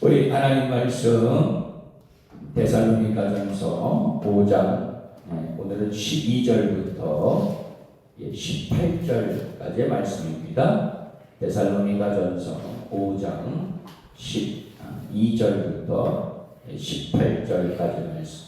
우리 하나님 말씀 데살로니가전서 5장 오늘은 12절부터 18절까지의 말씀입니다. 데살로니가전서 5장 12절부터 18절까지 말씀.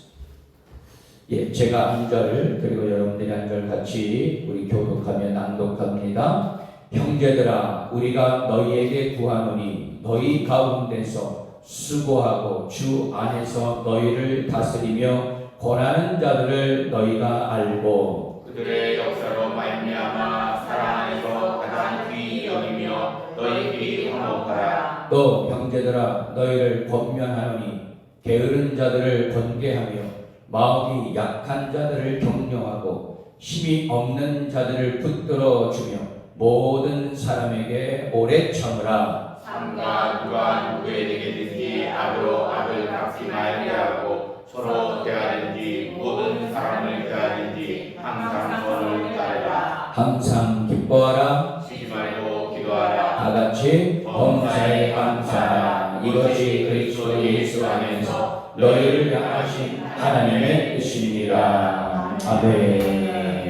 제가 한 절 그리고 여러분들이 한 절 같이 우리 교독하며 낭독합니다. 형제들아, 우리가 너희에게 구하노니 너희 가운데서 수고하고 주 안에서 너희를 다스리며 권하는 자들을 너희가 알고 그들의 역사로 말미암아 사랑 안에서 가장 귀히 여기며 너희끼리 화목하라. 또 형제들아, 너희를 권면하노니 게으른 자들을 권계하며 마음이 약한 자들을 격려하고 힘이 없는 자들을 붙들어 주며 모든 사람에게 오래 참으라. 삼가 누가 누구에게 듯이 악으로 악을 갚지 말게 하고 서로 대하든지 모든 사람을 대하든지 항상 선을 따르라. 항상 기뻐하라. 쉬지 말고 기도하라. 다같이 범사에 감사하라. 이것이 그리스도 예수 안에서 너희를 향하신 하나님의 뜻입니다. 아멘.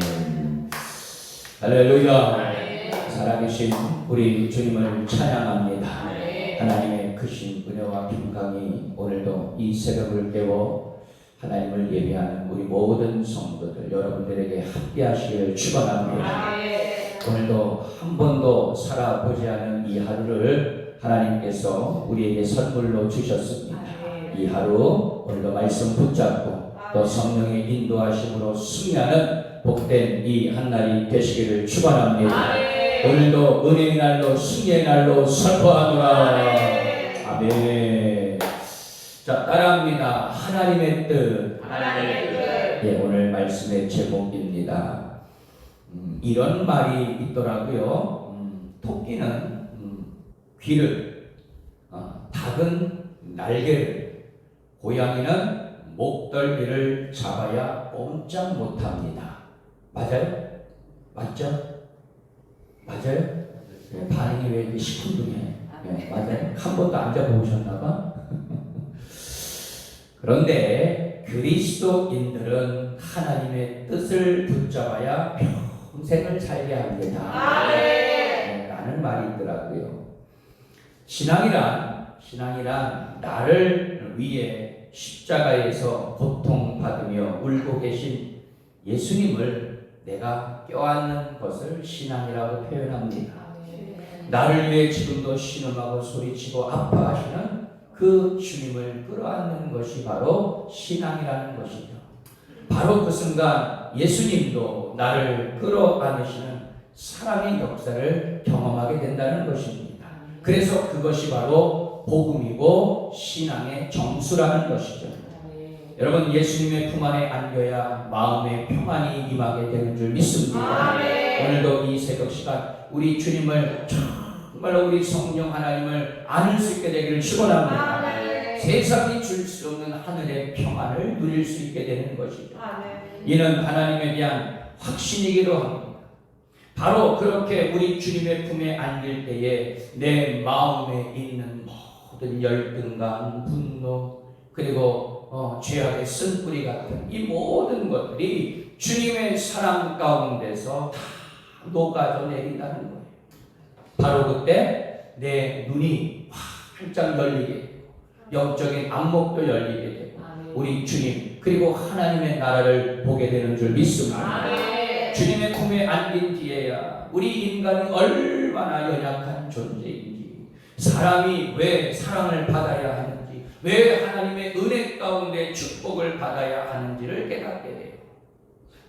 할렐루야. 살아계신 우리 주님을 찬양합니다. 하나님의 크신 은혜와 평강이 오늘도 이 새벽을 깨워 하나님을 예배하는 우리 모든 성도들 여러분들에게 함께하시길 축원합니다. 오늘도 한 번도 살아보지 않은 이 하루를 하나님께서 우리에게 선물로 주셨습니다. 이 하루 오늘도 말씀 붙잡고 또 성령의 인도하심으로 승리하는 복된 이 한날이 되시기를 축원합니다. 오늘도 은혜의 날로 승리의 날로 선포하노라. 아멘. 자, 따라합니다. 하나님의 뜻. 오늘 말씀의 제목입니다. 이런 말이 있더라고요. 토끼는 귀를, 닭은 날개를, 고양이는 목덜미를 잡아야 꼼짝 못합니다. 맞아요? 맞죠? 맞아요? 반응이 왜 이렇게 시큰둥해? 맞아요? 한 번도 앉아보셨나봐? 그런데 그리스도인들은 하나님의 뜻을 붙잡아야 평생을 살게 합니다. 라는 말이 있더라고요. 신앙이란 나를 위해 십자가에서 고통받으며 울고 계신 예수님을 내가 껴안는 것을 신앙이라고 표현합니다. 나를 위해 지금도 신음하고 소리치고 아파하시는 그 주님을 끌어안는 것이 바로 신앙이라는 것이죠. 바로 그 순간 예수님도 나를 끌어안으시는 사랑의 역사를 경험하게 된다는 것입니다. 그래서 그것이 바로 복음이고 신앙의 정수라는 것이죠. 여러분, 예수님의 품 안에 안겨야 마음의 평안이 임하게 되는 줄 믿습니다. 오늘도 이 새벽 시간 우리 주님을 정말로 우리 성령 하나님을 안을 수 있게 되기를 축원합니다. 세상이 줄 수 없는 하늘의 평안을 누릴 수 있게 되는 것이죠. 이는 하나님에 대한 확신이기도 합니다. 바로 그렇게 우리 주님의 품에 안길 때에 내 마음에 있는 모든 열등감, 분노, 그리고 죄악의 쓴뿌리 같은 이 모든 것들이 주님의 사랑 가운데서 다 녹아져 내린다는 거예요. 바로 그때 내 눈이 활짝 열리게 되고 영적인 안목도 열리게 되고 우리 주님 그리고 하나님의 나라를 보게 되는 줄 믿습니다. 주님의 품에 안긴 뒤에야 우리 인간이 얼마나 연약한 존재인지, 사람이 왜 사랑을 받아야 하는지, 왜 하나님의 은혜 가운데 축복을 받아야 하는지를 깨닫게 돼요.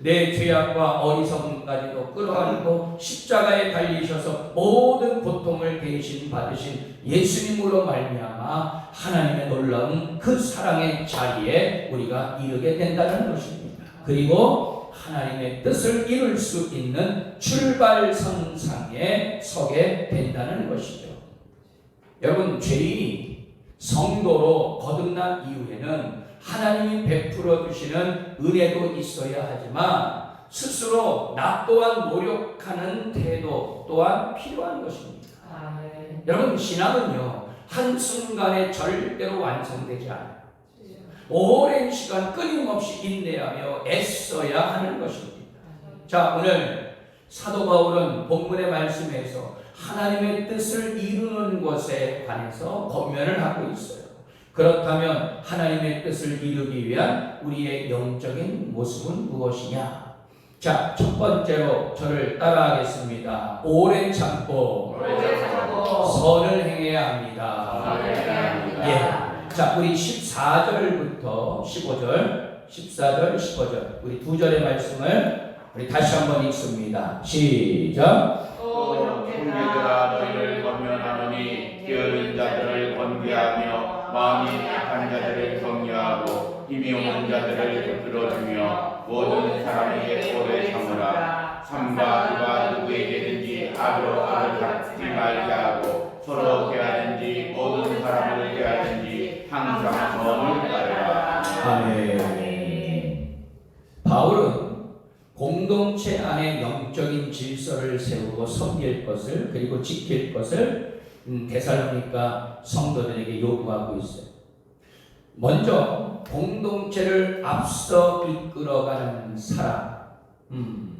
내 죄악과 어리석음까지도 끌어안고 십자가에 달리셔서 모든 고통을 대신 받으신 예수님으로 말미암아 하나님의 놀라운 그 사랑의 자리에 우리가 이르게 된다는 것입니다. 그리고 하나님의 뜻을 이룰 수 있는 출발선상에 서게 된다는 것이죠. 여러분, 죄인이 성도로 거듭난 이후에는 하나님이 베풀어 주시는 은혜도 있어야 하지만 스스로 나 또한 노력하는 태도 또한 필요한 것입니다. 여러분, 신앙은요 한순간에 절대로 완성되지 않아요. 오랜 시간 끊임없이 인내하며 애써야 하는 것입니다. 자, 오늘 사도 바울은 본문의 말씀에서 하나님의 뜻을 이루는 것에 관해서 권면을 하고 있어요. 그렇다면 하나님의 뜻을 이루기 위한 우리의 영적인 모습은 무엇이냐? 자, 첫 번째로 저를 따라하겠습니다. 오래 참고 선을 행해야 합니다. 예. 자, 우리 14절부터 15절, 14절, 15절 우리 두 절의 말씀을 우리 다시 한번 읽습니다. 시작. 또 형제들아 너희를 권면하노니 게으른 자들을 권계하며 마음이 약한 자들을 격려하고 힘이 없는 자들을 붙들어주며 모든 사람에게 오래 참으라. 삼가 누가 누구에게든지 악으로 악을 갚지 말게 하고 서로 대하든지 모든 사람을 대하든지 항상 선을 따르라. 아멘. 바울은 공동체 안에 영적인 질서를 세우고 섬길 것을 그리고 지킬 것을 데살로니가 성도들에게 요구하고 있어요. 먼저 공동체를 앞서 이끌어가는 사람,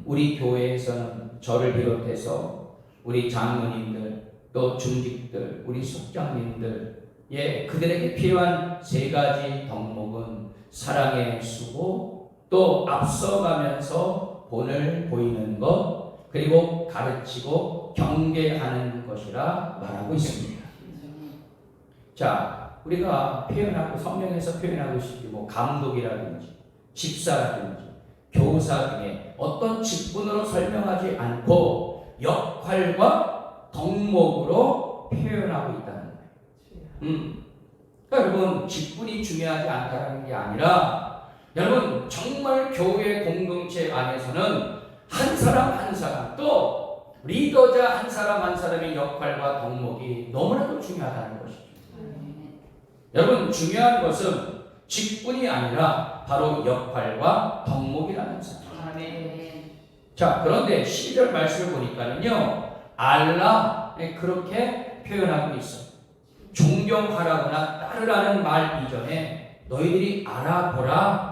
우리 교회에서는 저를 비롯해서 우리 장로님들 또 중직들 우리 속장님들 그들에게 필요한 세 가지 덕목은 사랑의 수고, 또 앞서가면서 본을 보이는 것, 그리고 가르치고 경계하는 것이라 말하고 있습니다. 자, 우리가 표현하고 성경에서 표현하고 있듯이 감독이라든지 집사라든지 교사 등의 어떤 직분으로 설명하지 않고 역할과 덕목으로 표현하고 있다는 거예요. 그러니까 여러분, 직분이 중요하지 않다는 게 아니라 여러분, 정말 교회 공동체 안에서는 한 사람 한 사람, 또 리더자 한 사람 한 사람의 역할과 덕목이 너무나도 중요하다는 것이죠. 여러분, 중요한 것은 직분이 아니라 바로 역할과 덕목이라는 사실. 자, 그런데 12절 말씀을 보니까는요, 알라 그렇게 표현하고 있어요. 존경하라거나 따르라는 말 이전에 너희들이 알아보라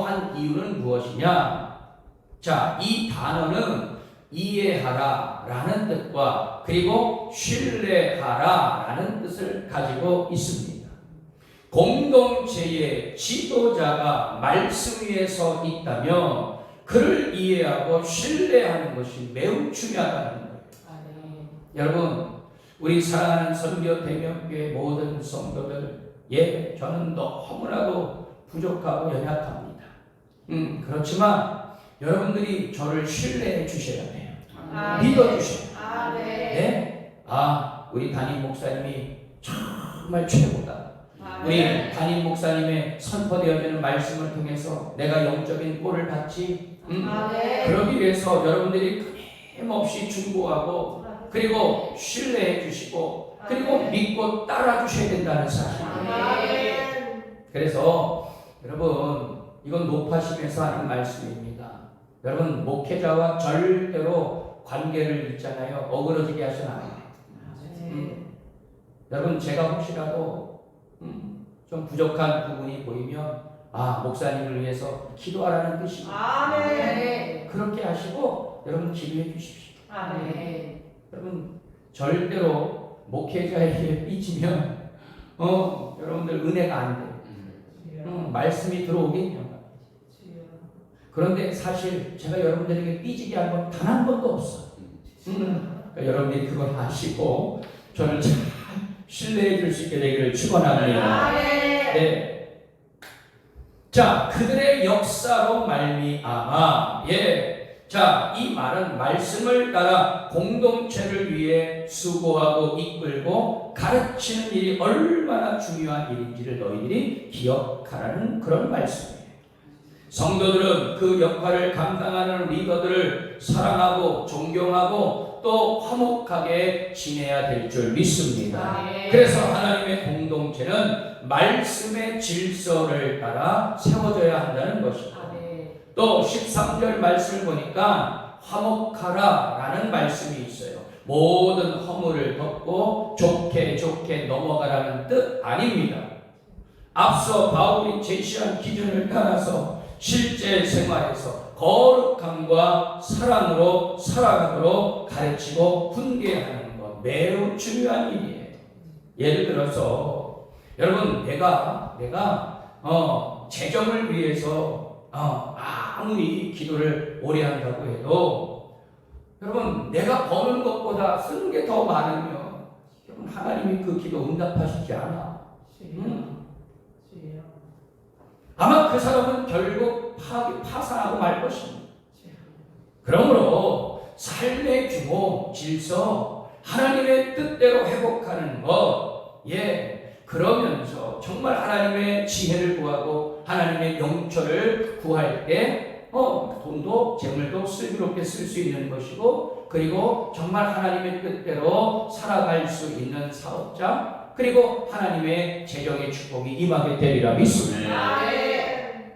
한 이유는 무엇이냐? 자, 이 단어는 이해하라 라는 뜻과 그리고 신뢰하라 라는 뜻을 가지고 있습니다. 공동체의 지도자가 말씀 위에 서 있다면 그를 이해하고 신뢰하는 것이 매우 중요하다는 거예요. 여러분, 우리 사랑하는 선교 대명교회 모든 성도들, 저는 너무나도 부족하고 연약합니다. 그렇지만 여러분들이 저를 신뢰해 주셔야 돼요. 믿어 주셔야 돼요. 우리 담임 목사님이 정말 최고다. 우리 담임 목사님의 선포되어지는 말씀을 통해서 내가 영적인 꼴을 받지. 그러기 위해서 여러분들이 끊임없이 중보하고 그리고 신뢰해 주시고 그리고 믿고 따라 주셔야 된다는 사실. 그래서 여러분, 이건 높아심에서 하는 말씀입니다. 여러분, 목회자와 절대로 관계를 잊잖아요. 어그러지게 하시면 안 돼요. 여러분, 제가 혹시라도 좀 부족한 부분이 보이면 목사님을 위해서 기도하라는 뜻입니다. 그렇게 하시고 여러분 기도해 주십시오. 여러분, 절대로 목회자에게 삐지면 여러분들 은혜가 안 돼요. 말씀이 들어오겠냐. 그런데 사실 제가 여러분들에게 삐지게 한 건 단 한 번도 없어요. 그러니까 여러분들이 그걸 아시고 저를 잘 신뢰해 줄 수 있게 되기를 축원합니다. 네. 자, 그들의 역사로 말미암아. 자, 이 말은 말씀을 따라 공동체를 위해 수고하고 이끌고 가르치는 일이 얼마나 중요한 일인지를 너희들이 기억하라는 그런 말씀이에요. 성도들은 그 역할을 감당하는 리더들을 사랑하고 존경하고 또 화목하게 지내야 될 줄 믿습니다. 그래서 하나님의 공동체는 말씀의 질서를 따라 세워져야 한다는 것입니다. 또 13절 말씀을 보니까 화목하라 라는 말씀이 있어요. 모든 허물을 덮고 좋게 좋게 넘어가라는 뜻 아닙니다. 앞서 바울이 제시한 기준을 따라서 실제 생활에서 거룩함과 사랑으로 살아가도록 가르치고 훈계하는 것 매우 중요한 일이에요. 예를 들어서 여러분 내가 재정을 위해서 아무리 기도를 오래 한다고 해도 여러분 내가 버는 것보다 쓰는 게 더 많으면 여러분 하나님이 그 기도 응답하시지 않아. 아마 그 사람은 결국 파산하고 말 것입니다. 그러므로 삶의 규모, 질서, 하나님의 뜻대로 회복하는 것, 그러면서 정말 하나님의 지혜를 구하고 하나님의 영처를 구할 때 돈도 재물도 슬기롭게 쓸 수 있는 것이고, 그리고 정말 하나님의 뜻대로 살아갈 수 있는 사업자, 그리고 하나님의 재정의 축복이 임하게 되리라 믿습니다.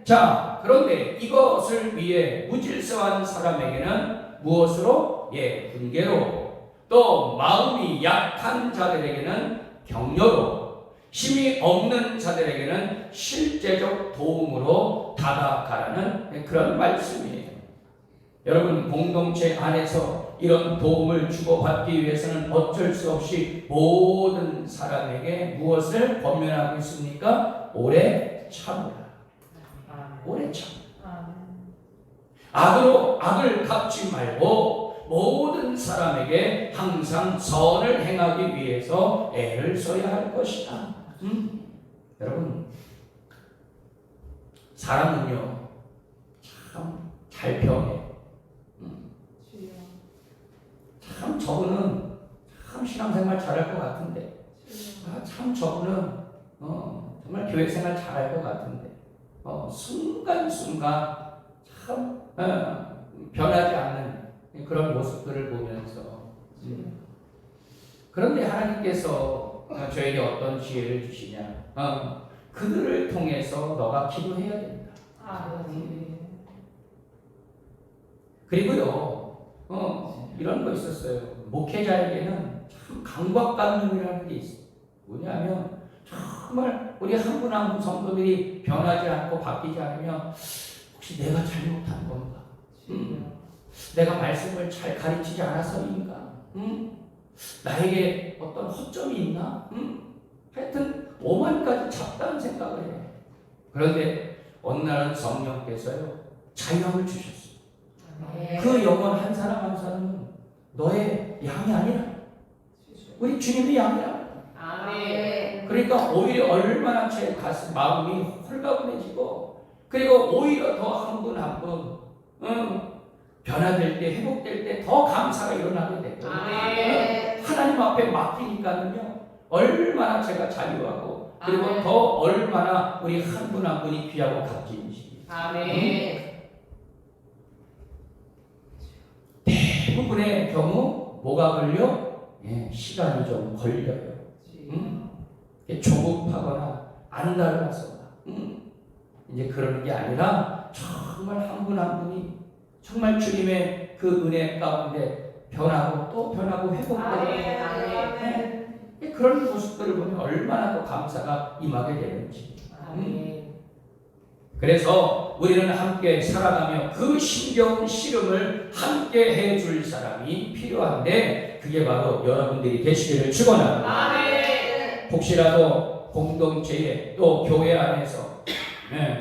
자, 그런데 이것을 위해 무질서한 사람에게는 무엇으로? 훈계로, 또 마음이 약한 자들에게는 격려로, 힘이 없는 자들에게는 실제적 도움으로 다가가라는 그런 말씀이에요. 여러분 공동체 안에서 이런 도움을 주고받기 위해서는 어쩔 수 없이 모든 사람에게 무엇을 권면하고 있습니까? 오래 참으라. 오래 참으라. 악을 갚지 말고 모든 사람에게 항상 선을 행하기 위해서 애를 써야 할 것이다. 여러분 사람은요 참 잘 변해. 참 저분은 참 신앙생활 잘할 것 같은데, 참 저분은 정말 교회생활 잘할 것 같은데, 순간순간 참 변하지 않는 그런 모습들을 보면서 그런데 하나님께서 저에게 어떤 지혜를 주시냐? 그들을 통해서 너가 기도해야 된다. 그리고요, 이런 거 있었어요. 목회자에게는 참 강박관념이라는 게 있어요. 뭐냐면 정말 우리 한 분 한 분 성도들이 변하지 않고 바뀌지 않으면 혹시 내가 잘못한 건가? 내가 말씀을 잘 가르치지 않아서인가? 나에게 어떤 허점이 있나? 하여튼 오만 가지 잡다한 생각을 해. 그런데 어느 날은 성령께서요 자유함을 주셨어요. 그 영혼 한 사람 한 사람은 너의 양이 아니라 우리 주님의 양이라. 그러니까 오히려 얼마나 제 가슴 마음이 홀가분해지고, 그리고 오히려 더 한 분 한 분 변화될 때 회복될 때 더 감사가 일어나게 되고, 하나님 앞에 맡기니까는요 얼마나 제가 자유하고, 그리고 더 얼마나 우리 한 분 한 분이 귀하고 값진지. 대부분의 경우 뭐가 걸려? 시간이 좀 걸려요. 조급하거나 안달나서 이제 그러는 게 아니라 정말 한 분 한 분이 정말 주님의 그 은혜 가운데 변하고 또 변하고 회복되고 그런 모습들을 보면 얼마나 더 감사가 임하게 되는지. 그래서 우리는 함께 살아가며 그 힘겨운 씨름을 함께 해줄 사람이 필요한데, 그게 바로 여러분들이 되시기를 축원합니다. 혹시라도 공동체에 또 교회 안에서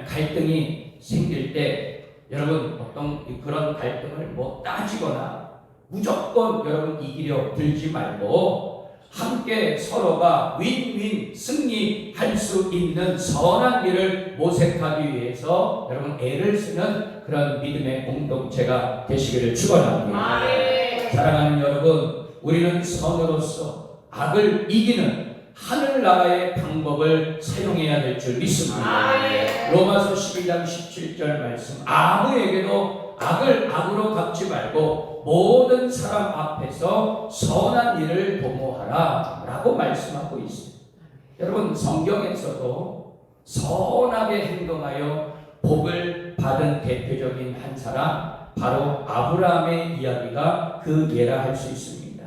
갈등이 생길 때 여러분 어떤 그런 갈등을 따지거나 무조건 여러분 이기려 들지 말고, 함께 서로가 윈윈 승리할 수 있는 선한 일을 모색하기 위해서 여러분 애를 쓰는 그런 믿음의 공동체가 되시기를 축원합니다. 사랑하는 여러분, 우리는 선으로서 악을 이기는 하늘나라의 방법을 사용해야 될 줄 믿습니다. 로마서 12장 17절 말씀, 아무에게도 악을 악으로 갚지 말고 모든 사람 앞에서 선한 일을 도모하라 라고 말씀하고 있습니다. 여러분 성경에서도 선하게 행동하여 복을 받은 대표적인 한 사람, 바로 아브라함의 이야기가 그 예라 할 수 있습니다.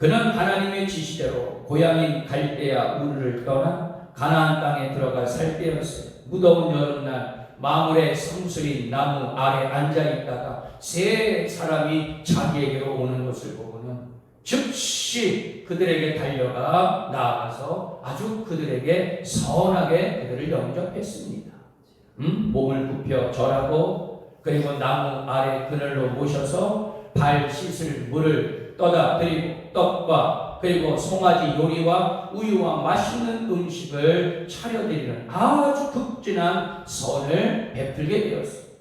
그는 하나님의 지시대로 고향인 갈대아 우르를 떠나 가나안 땅에 들어가 살 때였어요. 무더운 여름날 마물의 상수린 나무 아래 앉아있다가 세 사람이 자기에게로 오는 것을 보고는 즉시 그들에게 달려가 나아가서 아주 그들에게 선하게 그들을 영접했습니다. 몸을 굽혀 절하고 그리고 나무 아래 그늘로 모셔서 발 씻을 물을 떠다 드리고 떡과 그리고 송아지 요리와 우유와 맛있는 음식을 차려드리는 아주 극진한 선을 베풀게 되었습니다.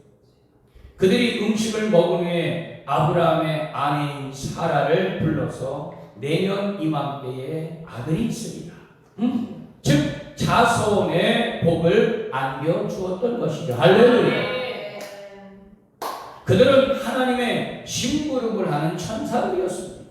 그들이 음식을 먹은 후에 아브라함의 아내인 사라를 불러서 내년 이맘때에 아들이 있으리라. 즉 자손의 복을 안겨 주었던 것이죠. 할렐루야. 그들은 하나님의 심부름을 하는 천사들이었습니다.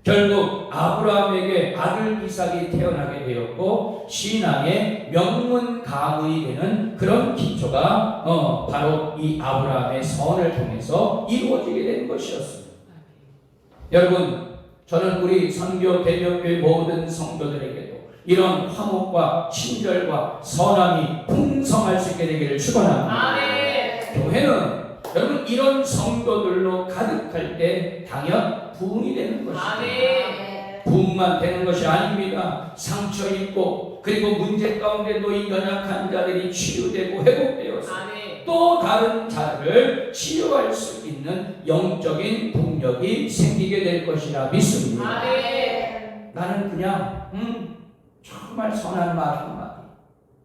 결국 아브라함에게 아들 이삭이 태어나게 되었고 신앙의 명문 가문이 되는 그런 기초가 바로 이 아브라함의 선을 통해서 이루어지게 된 것이었습니다. 여러분, 저는 우리 선교 대명교회 모든 성도들에게도 이런 화목과 친절과 선함이 풍성할 수 있게 되기를 축원합니다. 교회는 여러분 이런 성도들로 가득할 때 당연 부흥이 되는 것입니다. 부흥만 되는 것이 아닙니다. 상처 입고 그리고 문제 가운데 놓인 연약한 자들이 치유되고 회복되어서 또 다른 자를 치유할 수 있는 영적인 동력이 생기게 될 것이라 믿습니다. 나는 그냥 정말 선한 말 한마디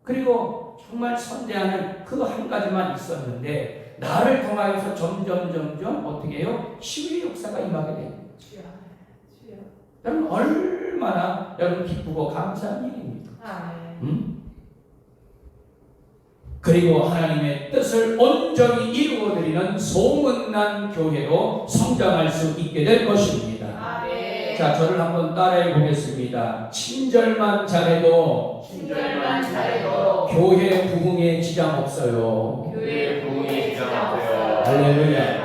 그리고 정말 선대하는 그 한 가지만 있었는데 나를 통하여서 점점 어떻게 해요? 치유의 역사가 임하게 됩니다. 여러분 얼마나 여러분 기쁘고 감사한 일입니다. 그리고 하나님의 뜻을 온전히 이루어드리는 소문난 교회로 성장할 수 있게 될 것입니다. 자, 저를 한번 따라해 보겠습니다. 친절만 잘해도 교회 부흥에 지장 없어요. 할렐루야.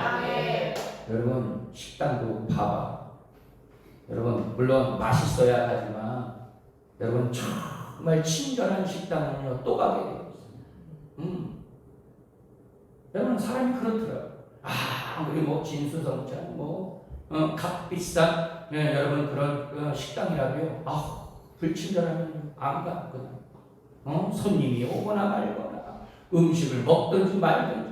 여러분 식당도 봐봐. 여러분 물론 맛있어야 하지만 여러분 정말 친절한 식당은요 또 가게 돼요. 여러분 사람이 그렇더라고요. 우리 뭐 진수성찬 값비싼 여러분 그런 식당이라도요. 불친절하면 안 가. 그냥 손님이 오거나 말거나 음식을 먹든지 말든지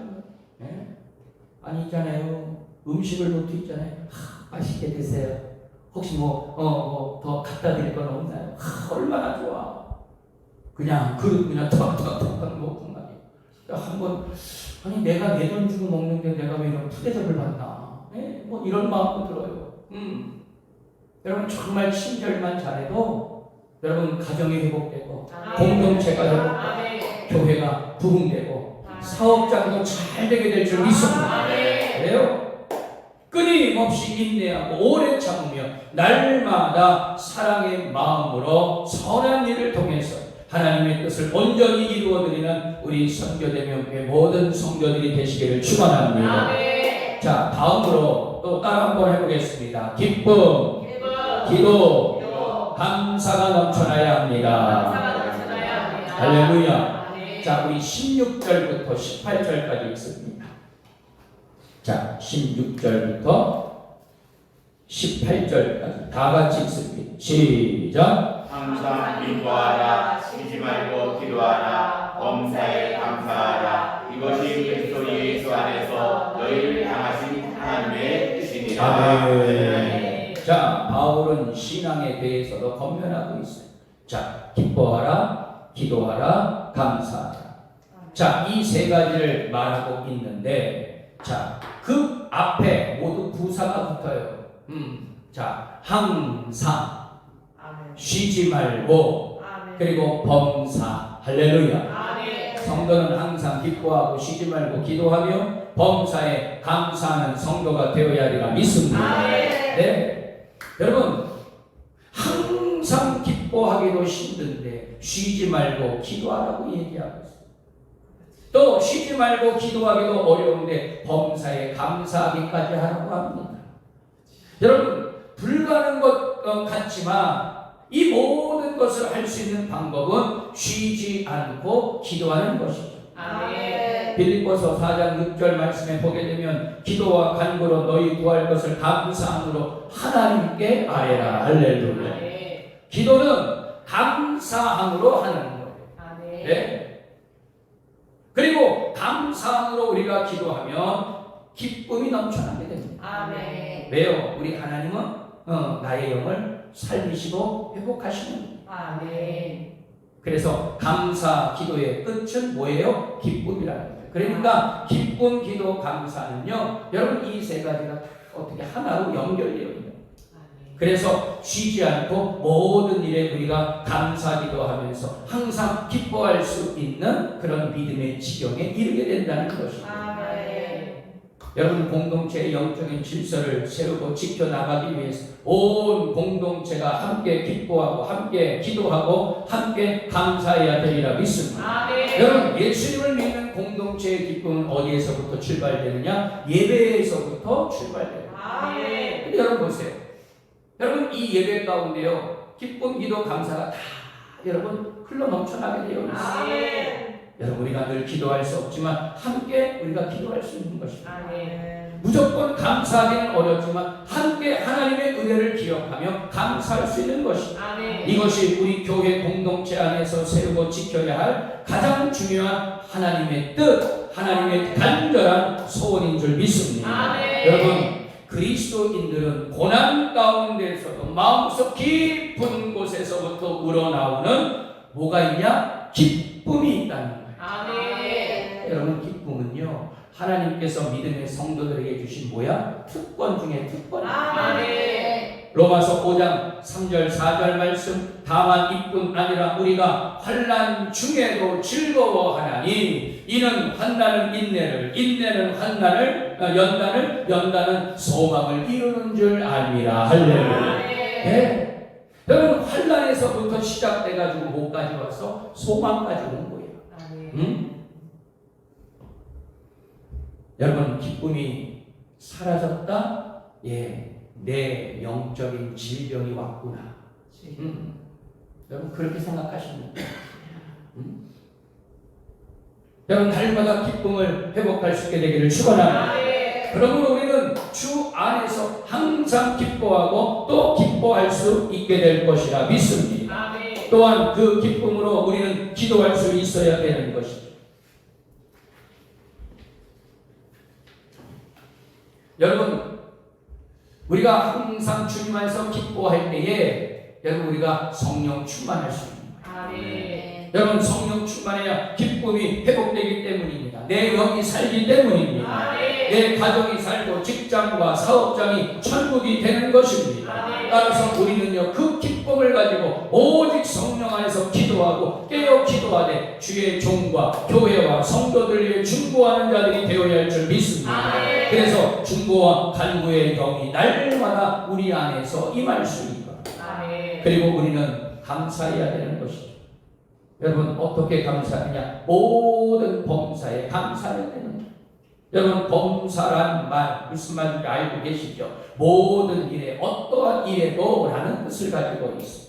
아니잖아요. 음식을 놓고 있잖아요. 맛있게 드세요. 혹시 더 갖다 드릴 건 없나요? 얼마나 좋아. 그냥 그릇 그냥 턱턱턱 먹고 말이에요. 한번 아니 내가 내 돈 주고 먹는데 내가 왜 이런 푸대접을 받나? 이런 마음도 들어요. 여러분 정말 친절만 잘해도 여러분 가정이 회복되고 공동체가 회복되고 교회가 부흥되고 사업장도 잘 되게 될 줄 믿습니다. 그래요? 끊임없이 인내하고 오래 참으며 날마다 사랑의 마음으로 선한 일을 통해서 하나님의 뜻을 온전히 이루어드리는 우리 선교대명교회 모든 성도들이 되시기를 축원합니다. 자, 다음으로 또 따라 한번 해보겠습니다. 기쁨, 기도, 감사가 넘쳐나야 합니다. 할렐루야. 자, 우리 16절부터 18절까지 있습니다. 자, 16절부터 18절까지 다 같이 읽습니다. 시작. 항상 기도하라. 쉬지 말고 기도하라. 범사에 감사하라. 이것이 그리스도 예수 안에서 너희를 향하신 하나님의 뜻이니라. 아멘. 자, 바울은 신앙에 대해서도 권면하고 있어요. 자, 기뻐하라, 기도하라, 감사하라. 자, 이 세 가지를 말하고 있는데, 자, 그 앞에 모두 부사가 붙어요. 자, 항상, 쉬지 말고, 그리고 범사. 할렐루야. 성도는 항상 기뻐하고 쉬지 말고 기도하며 범사에 감사하는 성도가 되어야 하리라 믿습니다. 네, 여러분 항상 기뻐하기도 힘든데 쉬지 말고 기도하라고 얘기하고 있어요. 또 쉬지 말고 기도하기도 어려운데 범사에 감사하기까지 하라고 합니다. 여러분 불가능한 것 같지만 이 모든 것을 할 수 있는 방법은 쉬지 않고 기도하는 것이죠. 아멘. 빌립보서 4장 6절 말씀에 보게 되면 기도와 간구로 너희 구할 것을 감사함으로 하나님께 아뢰라. 할렐루야. 아멘. 기도는 감사함으로 하는 거예요. 아멘. 네? 그리고 감사함으로 우리가 기도하면 기쁨이 넘쳐나게 됩니다. 아멘. 왜요? 우리 하나님은 나의 영을 살리시고 회복하시는. 아멘. 그래서 감사 기도의 끝은 뭐예요? 기쁨이라는 거예요. 그러니까 기쁨, 기도, 감사는요, 여러분 이 세 가지가 다 어떻게 하나로 연결되어 있는. 그래서 쉬지 않고 모든 일에 우리가 감사 기도하면서 항상 기뻐할 수 있는 그런 믿음의 지경에 이르게 된다는 것입니다. 아멘. 여러분 공동체의 영적인 질서를 세우고 지켜나가기 위해서 온 공동체가 함께 기뻐하고 함께 기도하고 함께 감사해야 되리라 믿습니다. 아멘. 여러분 예수님을 믿는 공동체의 기쁨은 어디에서부터 출발되느냐? 예배에서부터 출발돼요. 아멘. 근데 여러분 보세요. 여러분 이 예배 가운데요 기쁨, 기도, 감사가 다 여러분 흘러 넘쳐나게 되어 있어요. 아멘. 여러분 우리가 늘 기도할 수 없지만 함께 우리가 기도할 수 있는 것입니다. 아멘. 무조건 감사하기는 어렵지만 함께 하나님의 은혜를 기억하며 감사할 수 있는 것입니다. 아멘. 이것이 우리 교회 공동체 안에서 세우고 지켜야 할 가장 중요한 하나님의 뜻, 하나님의 간절한 소원인 줄 믿습니다. 아멘. 여러분 그리스도인들은 고난 가운데서도 마음속 깊은 곳에서부터 우러나오는 뭐가 있냐? 기쁨이 있다는 거예요. 아멘. 여러분 기쁨은요 하나님께서 믿음의 성도들에게 주신 뭐야? 특권 중에 특권. 아멘. 로마서 5장 3절 4절 말씀 다만 이뿐 아니라 우리가 환난 중에도 즐거워하나니 이는 환난은 인내를 인내는 환난을 연단은 소망을 이루는 줄 압니다. 할렐루야. 네. 여러분 환난에서부터 시작돼가지고 뭐까지 와서 소망까지 온 거예요. 아멘. 여러분 기쁨이 사라졌다? 예. 내 영적인 질병이 왔구나. 여러분 그렇게 생각하십니까? 여러분 날마다 기쁨을 회복할 수 있게 되기를 축원합니다. 그러므로 우리는 주 안에서 항상 기뻐하고 또 기뻐할 수 있게 될 것이라 믿습니다. 아멘. 또한 그 기쁨으로 우리는 기도할 수 있어야 되는 것입니다. 여러분 우리가 항상 주님 안에서 기뻐할 때에 여러분 우리가 성령 충만할 수 있는 거예요. 아멘. 여러분 성령 충만해야 기쁨이 회복되기 때문입니다. 내 영이 살기 때문입니다. 아멘. 내 가정이 살고 직장과 사업장이 천국이 되는 것입니다. 아멘. 따라서 우리는요 그 기쁨을 가지고 오직 성령 안에서 기도하고 깨어 기도하되 주의 종과 교회와 성도들 위해 중보하는 자들이 되어야 할 줄 믿습니다. 아멘. 그래서 중보와 간구의 영이 날마다 우리 안에서 임할 수 있는 것. 아멘. 그리고 우리는 감사해야 되는 것이죠. 여러분 어떻게 감사하느냐? 모든 범사에 감사해야 되는 거예요. 여러분 범사란 말 무슨 말인지 알고 계시죠? 모든 일에 어떠한 일에도 라는 뜻을 가지고 있습니다.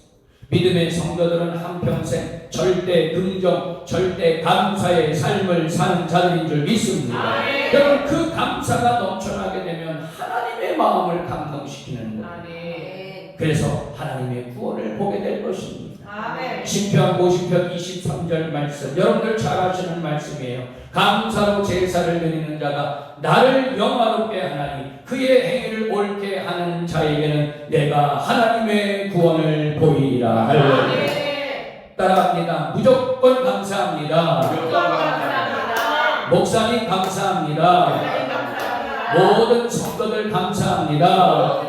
믿음의 성도들은 한평생 절대 긍정, 절대 감사의 삶을 사는 자들인 줄 믿습니다. 아멘. 여러분 그 감사가 넘쳐나게 되면 하나님의 마음을 감동시키는 거예요. 아멘. 그래서 하나님의 구원을 보게 될 것입니다. 아멘. 시편 50편 23절 말씀 여러분들 잘 아시는 말씀이에요. 감사로 제사를 드리는 자가 나를 영화롭게 하나니 그의 행위를 옳게 하는 자에게는 내가 하나님의 구원을 보이리라. 할렐루야. 따라합니다. 무조건 감사합니다. 감사합니다. 목사님 감사합니다. 모든 성도들 감사합니다.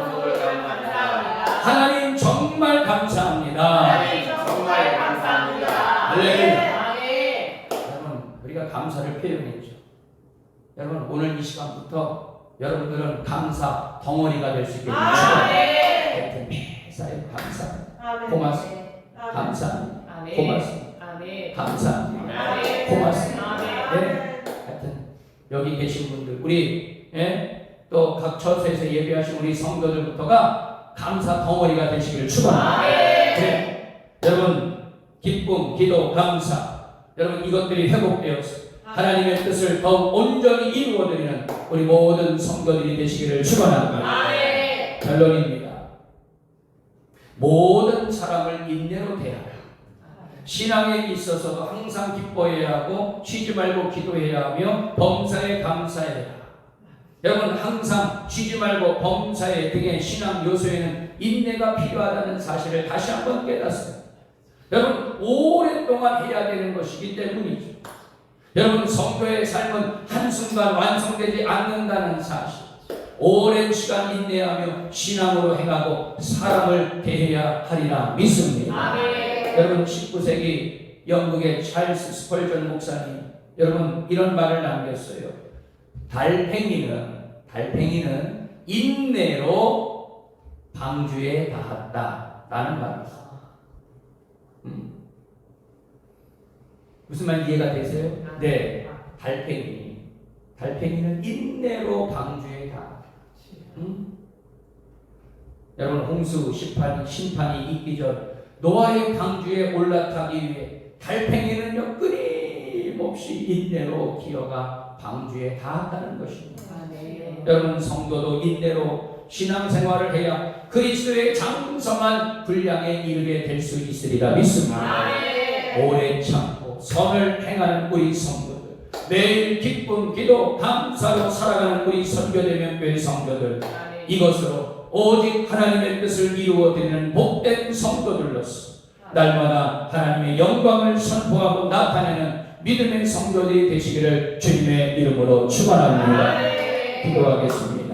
하나님 정말 감사합니다. 정말 감사합니다. 할렐루야. 아멘. 여러분 우리가 감사를 표현했죠. 여러분 오늘 이 시간부터 여러분들은 감사 덩어리가 될 수 있게 됩니다. 아멘. 매사에 감사합니다. 아멘. 고맙습니다. 감사합니다. 아멘. 고맙습니다. 아멘. 감사합니다. 아멘. 고맙습니다. 아멘. 네. 하여튼 여기 계신 분들 우리 또 각 처소에서 예배하신 우리 성도들부터가 감사 덩어리가 되시기를 축원합니다. 네. 여러분 기쁨, 기도, 감사 여러분 이것들이 회복되어서 하나님의 뜻을 더욱 온전히 이루어드리는 우리 모든 성도들이 되시기를 축원합니다. 결론입니다. 모든 사람을 인내로 대하라. 신앙에 있어서도 항상 기뻐해야 하고 쉬지 말고 기도해야 하며 범사에 감사해야 하라. 여러분 항상 쉬지 말고 범사에 등의 신앙 요소에는 인내가 필요하다는 사실을 다시 한번 깨닫습니다. 여러분 오랫동안 해야 되는 것이기 때문이죠. 여러분 성도의 삶은 한순간 완성되지 않는다는 사실, 오랜 시간 인내하며 신앙으로 행하고 사람을 대해야 하리라 믿습니다. 여러분 19세기 영국의 찰스 스펄전 목사님 여러분 이런 말을 남겼어요. 달팽이는 인내로 방주에 닿았다 라는 말입니다. 무슨 말 이해가 되세요? 네, 달팽이는 인내로 방주에 닿았다. 여러분 홍수 심판이 있기 전 노아의 방주에 올라타기 위해 달팽이는요 끊임없이 인내로 기어가 방주에 닿았다는 것입니다. 여러분 성도도 인내로 신앙생활을 해야 그리스도의 장성한 분량에 이르게 될 수 있으리라 믿습니다. 오래 참고 선을 행하는 우리 성도들, 매일 기쁨, 기도, 감사로 살아가는 우리 선교대면 교회 성도들, 이것으로 오직 하나님의 뜻을 이루어드리는 복된 성도들로서 날마다 하나님의 영광을 선포하고 나타내는 믿음의 성도들이 되시기를 주님의 이름으로 축원합니다. 기도하겠습니다.